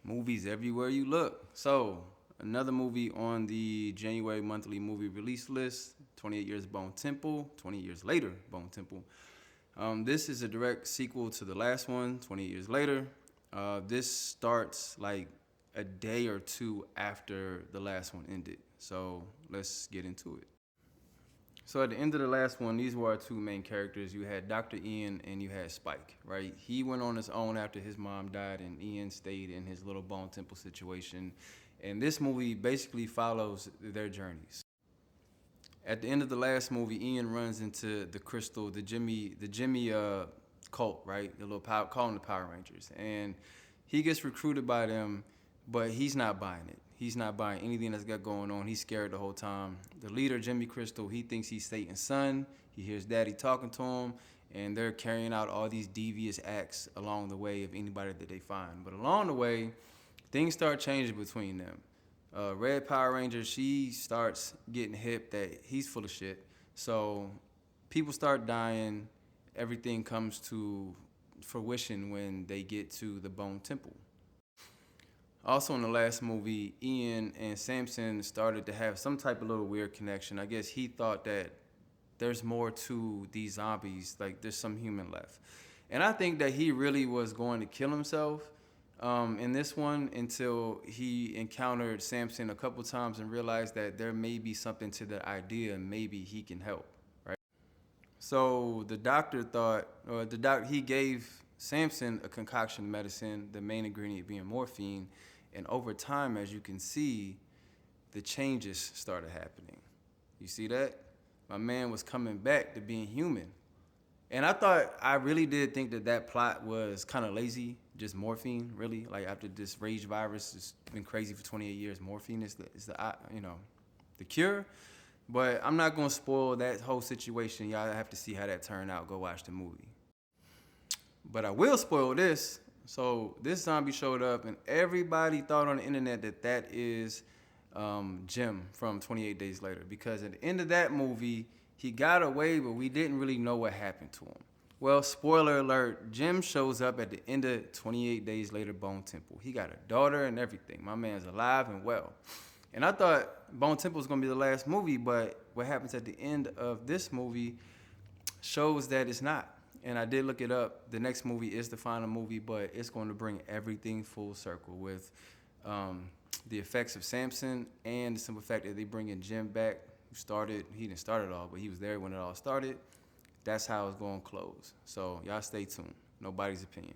Movies everywhere you look. So, another movie on the January monthly movie release list, 28 Years Bone Temple, 20 years later, Bone Temple. This is a direct sequel to the last one, 28 years later. This starts like a day or two after the last one ended. So, let's get into it. So at the end of the last one, these were our two main characters. You had Dr. Ian and you had Spike, right? He went on his own after his mom died, and Ian stayed in his little Bone Temple situation. And this movie basically follows their journeys. At the end of the last movie, Ian runs into the Crystal, the Jimmy cult, right? The little power, calling the Power Rangers, and he gets recruited by them, but he's not buying it. He's not buying anything that's got going on. He's scared the whole time. The leader, Jimmy Crystal, he thinks he's Satan's son. He hears Daddy talking to him, and they're carrying out all these devious acts along the way of anybody that they find. But along the way, things start changing between them. Red Power Ranger, she starts getting hip that he's full of shit. So people start dying. Everything comes to fruition when they get to the Bone Temple. Also in the last movie, Ian and Samson started to have some type of little weird connection. I guess he thought that there's more to these zombies, like there's some human left. And I think that he really was going to kill himself in this one until he encountered Samson a couple times and realized that there may be something to the idea and maybe he can help, right? So the doctor thought, or he gave Samson a concoction medicine, the main ingredient being morphine, and over time, as you can see, the changes started happening. You see that? My man was coming back to being human. And I really did think that that plot was kind of lazy, just morphine, really. Like after this rage virus has been crazy for 28 years, morphine is the cure. But I'm not gonna spoil that whole situation. Y'all have to see how that turned out. Go watch the movie. But I will spoil this. So this zombie showed up, and everybody thought on the internet that that is Jim from 28 Days Later, because at the end of that movie, he got away, but we didn't really know what happened to him. Well, spoiler alert, Jim shows up at the end of 28 Days Later Bone Temple. He got a daughter and everything. My man's alive and well. And I thought Bone Temple was gonna be the last movie, but what happens at the end of this movie shows that it's not. And I did look it up. The next movie is the final movie, but it's going to bring everything full circle with the effects of Samson and the simple fact that they bring in Jim back, he didn't start it all, but he was there when it all started. That's how it's going to close. So y'all stay tuned. Nobody's opinion.